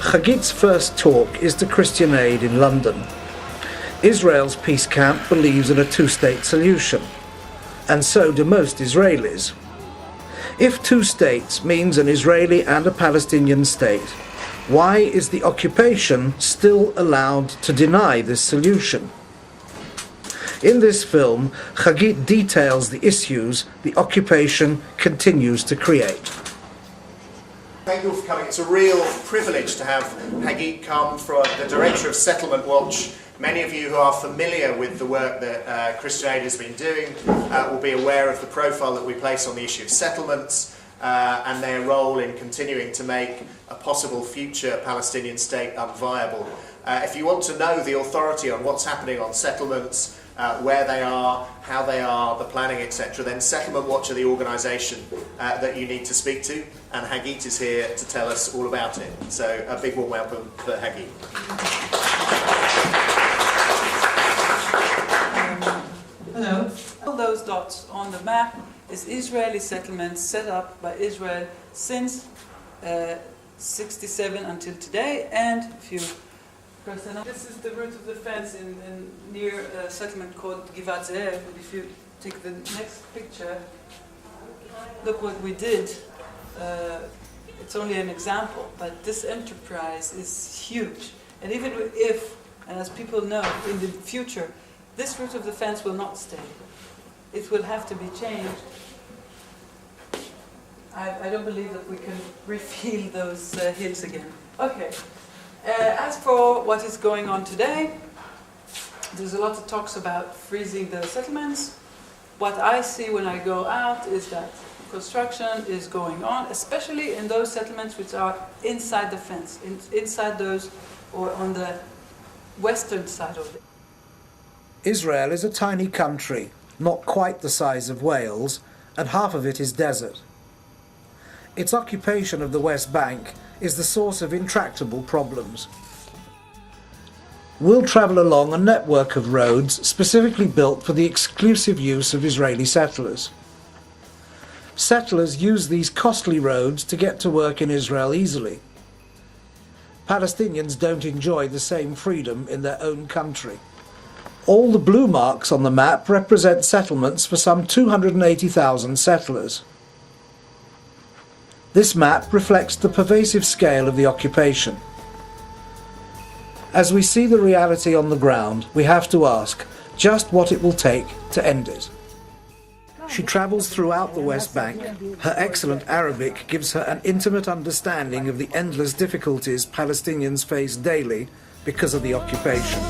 Hagit's first talk is to Christian Aid in London. Israel's peace camp believes in a two-state solution, and so do most Israelis. If two states means an Israeli and a Palestinian state, why is the occupation still allowed to deny this solution? In this film, Hagit details the issues the occupation continues to create. Thank you all for coming. It's a real privilege to have Hagit come, from the Director of Settlement Watch. Many of you who are familiar with the work that Christian Aid has been doing will be aware of the profile that we place on the issue of settlements and their role in continuing to make a possible future Palestinian state unviable. If you want to know the authority on what's happening on settlements, where they are, how they are, the planning, etc., then Settlement Watch are the organisation that you need to speak to, and Hagit is here to tell us all about it. So a big warm welcome for Hagit. Hello. All those dots on the map is Israeli settlements set up by Israel since 67 until today, and a few. This is the route of the fence in near a settlement called Givat Ze'ev. And if you take the next picture, look what we did. It's only an example, but this enterprise is huge. And even if, as people know, in the future, this route of the fence will not stay. It will have to be changed. I don't believe that we can refill those hills again. Okay. As for what is going on today, there's a lot of talks about freezing the settlements. What I see when I go out is that construction is going on, especially in those settlements which are inside the fence, inside those, or on the western side of it. Israel is a tiny country, not quite the size of Wales, and half of it is desert. Its occupation of the West Bank is the source of intractable problems. We'll travel along a network of roads specifically built for the exclusive use of Israeli settlers. Settlers use these costly roads to get to work in Israel easily. Palestinians don't enjoy the same freedom in their own country. All the blue marks on the map represent settlements for some 280,000 settlers. This map reflects the pervasive scale of the occupation. As we see the reality on the ground, we have to ask just what it will take to end it. She travels throughout the West Bank. Her excellent Arabic gives her an intimate understanding of the endless difficulties Palestinians face daily because of the occupation.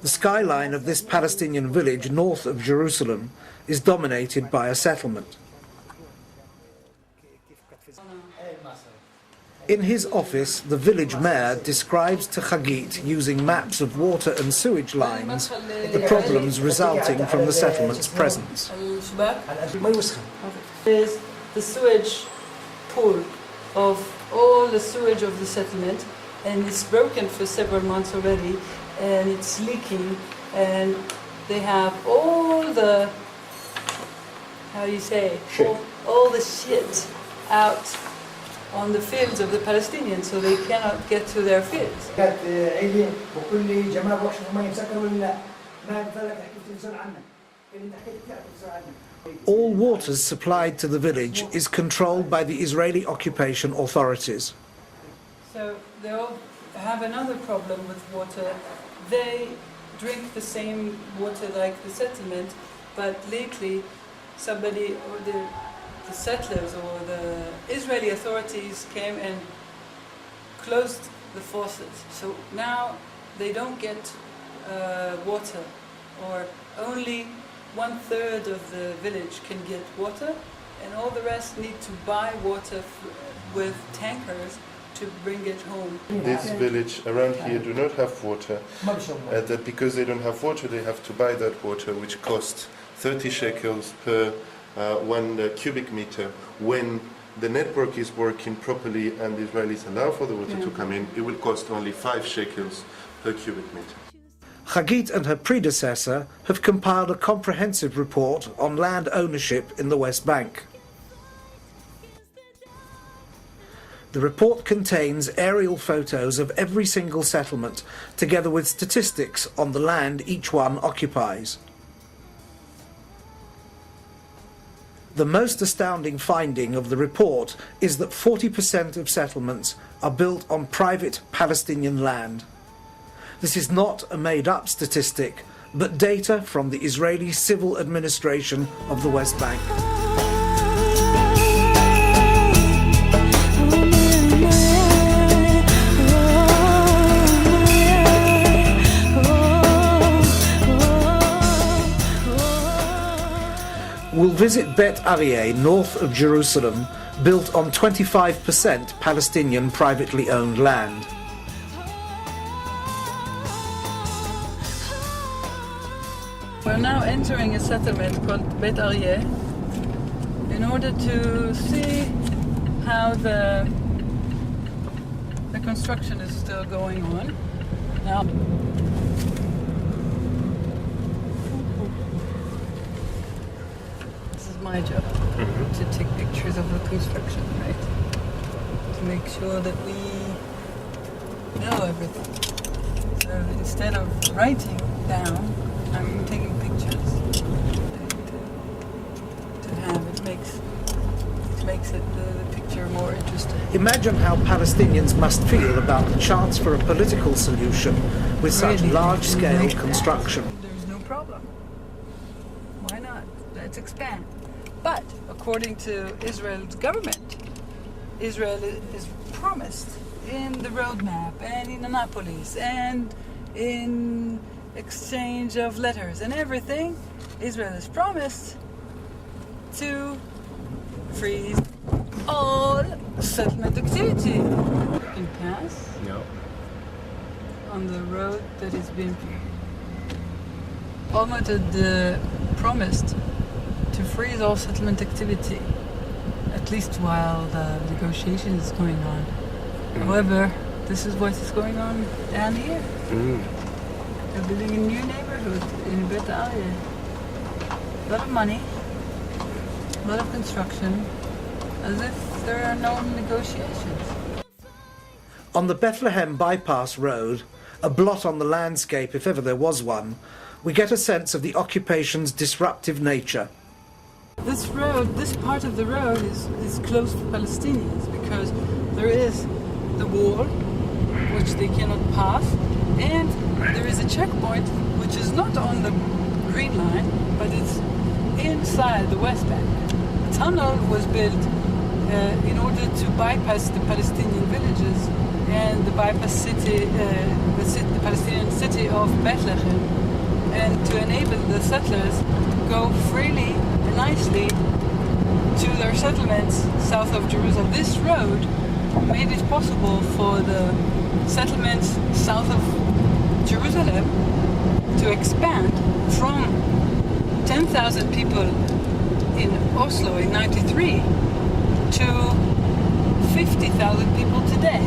The skyline of this Palestinian village north of Jerusalem is dominated by a settlement. In his office, the village mayor describes to Hagit, using maps of water and sewage lines, the problems resulting from the settlement's presence. Is the sewage pool of all the sewage of the settlement, and it's broken for several months already, and it's leaking, and they have all the, how do you say, all the shit out on the fields of the Palestinians, so they cannot get to their fields. All waters supplied to the village is controlled by the Israeli occupation authorities. So they all have another problem with water. They drink the same water like the settlement, but lately somebody, or the settlers or the Israeli authorities came and closed the faucets. So now they don't get water, or only 1/3 of the village can get water, and all the rest need to buy water with tankers to bring it home. This village around here do not have water, that because they don't have water they have to buy that water, which costs 30 shekels per 1 cubic meter. When the network is working properly and the Israelis allow for the water to come in, it will cost only 5 shekels per cubic meter. Hagit and her predecessor have compiled a comprehensive report on land ownership in the West Bank. The report contains aerial photos of every single settlement, together with statistics on the land each one occupies. The most astounding finding of the report is that 40% of settlements are built on private Palestinian land. This is not a made-up statistic, but data from the Israeli Civil Administration of the West Bank. We'll visit Bet Aryeh, north of Jerusalem, built on 25% Palestinian privately owned land. We're now entering a settlement called Bet Aryeh in order to see how the construction is still going on. Now, this is my job, to take pictures of the construction, right? To make sure that we know everything. So instead of writing down, I'm taking pictures to have it makes it the picture more interesting. Imagine how Palestinians must feel about the chance for a political solution with such Really, large-scale like construction. There's no problem. Why not? Let's expand. But according to Israel's government, Israel is promised in the roadmap and in Annapolis and in exchange of letters and everything, Israel is promised to freeze all settlement activity. You can pass on the road that has been almost promised to freeze all settlement activity, at least while the negotiation is going on. However, this is what is going on down here. They're building a new neighborhood in Bet Aryeh. A lot of money, a lot of construction, as if there are no negotiations. On the Bethlehem Bypass Road, a blot on the landscape if ever there was one, we get a sense of the occupation's disruptive nature. This road, this part of the road is closed for Palestinians because there is the wall, which they cannot pass, and there is a checkpoint which is not on the green line, but it's inside the West Bank. A tunnel was built in order to bypass the Palestinian villages and the bypass city, the Palestinian city of Bethlehem, and to enable the settlers to go freely and nicely to their settlements south of Jerusalem. This road made it possible for the settlements south of Jerusalem to expand from 10,000 people in Oslo in '93 to 50,000 people today.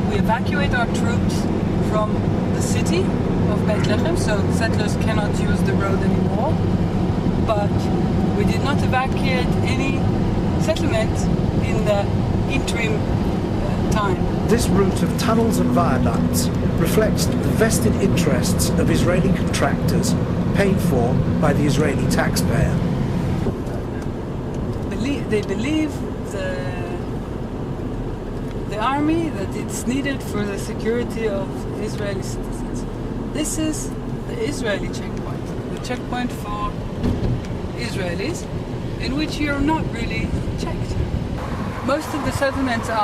We evacuate our troops from the city of Bethlehem, so settlers cannot use the road anymore. But we did not evacuate any settlement in the interim time. This route of tunnels and viaducts reflects the vested interests of Israeli contractors paid for by the Israeli taxpayer. They believe the army that it's needed for the security of Israeli citizens. This is the Israeli checkpoint, the checkpoint for Israelis, in which you're not really checked. Most of the settlements are